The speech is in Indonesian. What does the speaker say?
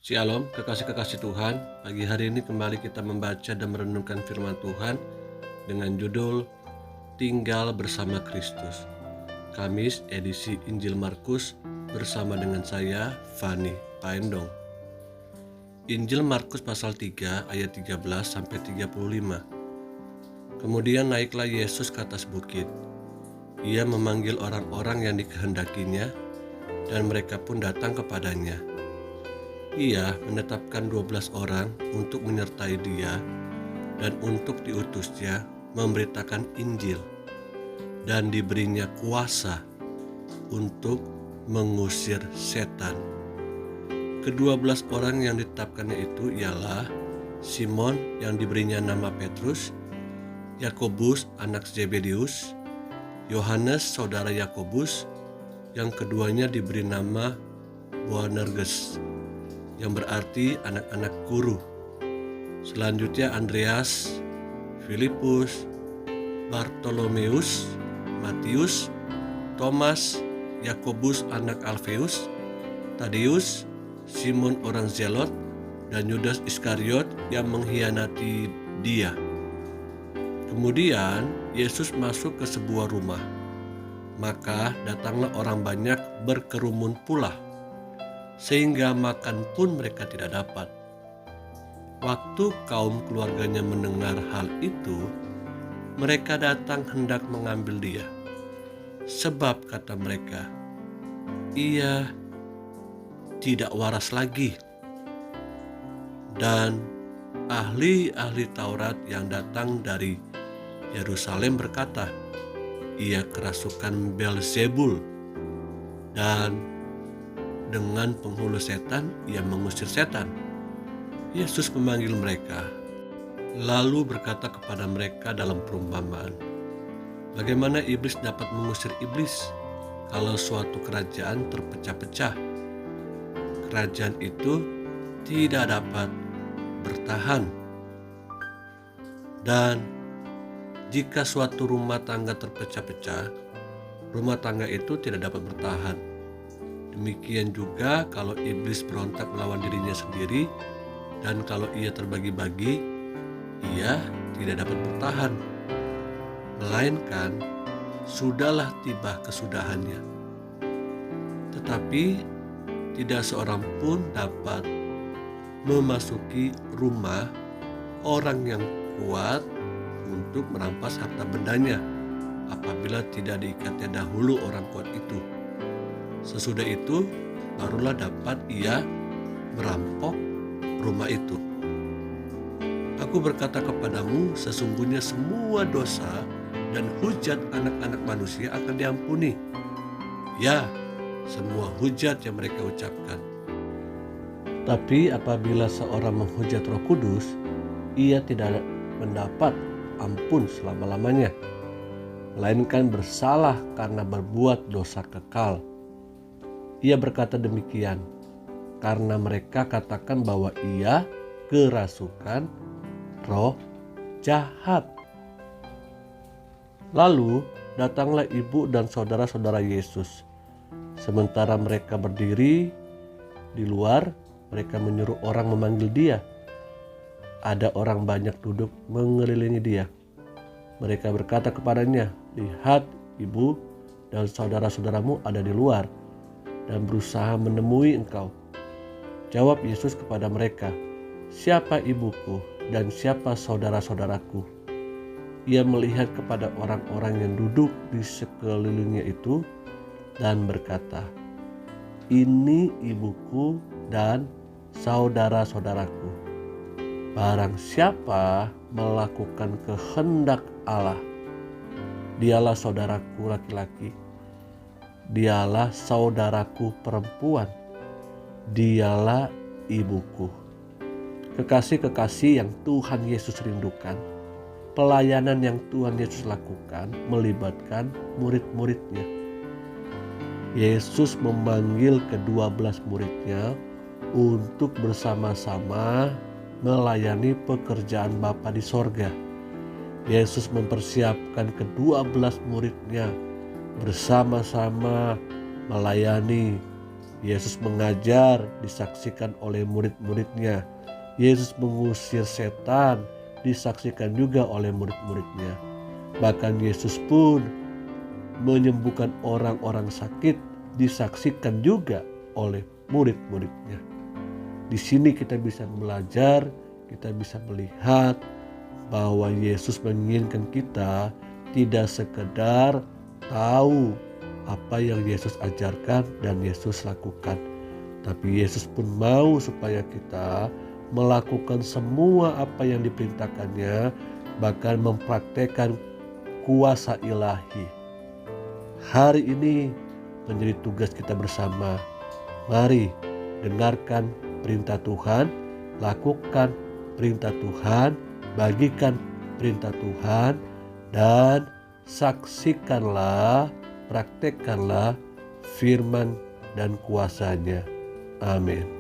Shalom, kekasih-kekasih Tuhan. Pagi hari ini kembali kita membaca dan merenungkan firman Tuhan dengan judul Tinggal Bersama Kristus. Kamis edisi Injil Markus bersama dengan saya, Fani Paendong. Injil Markus pasal 3 ayat 13 sampai 35. Kemudian naiklah Yesus ke atas bukit. Ia memanggil orang-orang yang dikehendakinya dan mereka pun datang kepadanya. Ia menetapkan 12 orang untuk menyertai dia dan untuk diutusnya memberitakan Injil, dan diberinya kuasa untuk mengusir setan. Ke-12 orang yang ditetapkannya itu ialah Simon yang diberinya nama Petrus, Yakobus anak Zebedius, Yohanes saudara Yakobus, yang keduanya diberi nama Boanerges, yang berarti anak-anak guru. Selanjutnya Andreas, Filipus, Bartolomeus, Matius, Thomas, Yakobus anak Alfeus, Tadeus, Simon orang Zelot, dan Yudas Iskariot yang mengkhianati dia. Kemudian Yesus masuk ke sebuah rumah. Maka datanglah orang banyak berkerumun pula, sehingga makan pun mereka tidak dapat. Waktu kaum keluarganya mendengar hal itu, mereka datang hendak mengambil dia. Sebab kata mereka, ia tidak waras lagi. Dan ahli-ahli Taurat yang datang dari Yerusalem berkata, ia kerasukan Beelzebul, dan dengan penghulu setan ia mengusir setan. Yesus memanggil mereka, lalu berkata kepada mereka dalam perumpamaan, bagaimana iblis dapat mengusir iblis kalau suatu kerajaan terpecah-pecah? Kerajaan itu tidak dapat bertahan. Dan jika suatu rumah tangga terpecah-pecah, rumah tangga itu tidak dapat bertahan. Demikian juga kalau iblis berontak melawan dirinya sendiri, dan kalau ia terbagi-bagi, ia tidak dapat bertahan, melainkan sudahlah tiba kesudahannya. Tetapi tidak seorang pun dapat memasuki rumah orang yang kuat untuk merampas harta bendanya apabila tidak diikatnya dahulu orang kuat itu. Sesudah itu barulah dapat ia merampok rumah itu. Aku berkata kepadamu, sesungguhnya semua dosa dan hujat anak-anak manusia akan diampuni. Ya, semua hujat yang mereka ucapkan. Tapi apabila seorang menghujat Roh Kudus, ia tidak mendapat ampun selama-lamanya, melainkan bersalah karena berbuat dosa kekal. Ia berkata demikian karena mereka katakan bahwa ia kerasukan roh jahat. Lalu datanglah ibu dan saudara-saudara Yesus. Sementara mereka berdiri di luar, mereka menyuruh orang memanggil dia. Ada orang banyak duduk mengelilingi dia. Mereka berkata kepadanya, lihat, ibu dan saudara-saudaramu ada di luar dan berusaha menemui engkau. Jawab Yesus kepada mereka, siapa ibuku dan siapa saudara-saudaraku? Ia melihat kepada orang-orang yang duduk di sekelilingnya itu dan berkata, ini ibuku dan saudara-saudaraku. Barang siapa melakukan kehendak Allah, dialah saudaraku laki-laki, dialah saudaraku perempuan, dialah ibuku. Kekasih-kekasih yang Tuhan Yesus rindukan, pelayanan yang Tuhan Yesus lakukan melibatkan murid-muridnya. Yesus memanggil ke-12 muridnya untuk bersama-sama melayani pekerjaan Bapa di sorga. Yesus mempersiapkan ke-12 muridnya bersama-sama melayani Yesus mengajar, disaksikan oleh murid-muridnya. Yesus mengusir setan, disaksikan juga oleh murid-muridnya. Bahkan Yesus pun menyembuhkan orang-orang sakit, disaksikan juga oleh murid-muridnya. Di sini kita bisa belajar, kita bisa melihat bahwa Yesus menginginkan kita tidak sekedar tahu apa yang Yesus ajarkan dan Yesus lakukan, tapi Yesus pun mau supaya kita melakukan semua apa yang diperintahkannya, bahkan mempraktekkan kuasa ilahi. Hari ini menjadi tugas kita bersama. Mari dengarkan perintah Tuhan, lakukan perintah Tuhan, bagikan perintah Tuhan, dan saksikanlah, praktekkanlah firman dan kuasanya. Amin.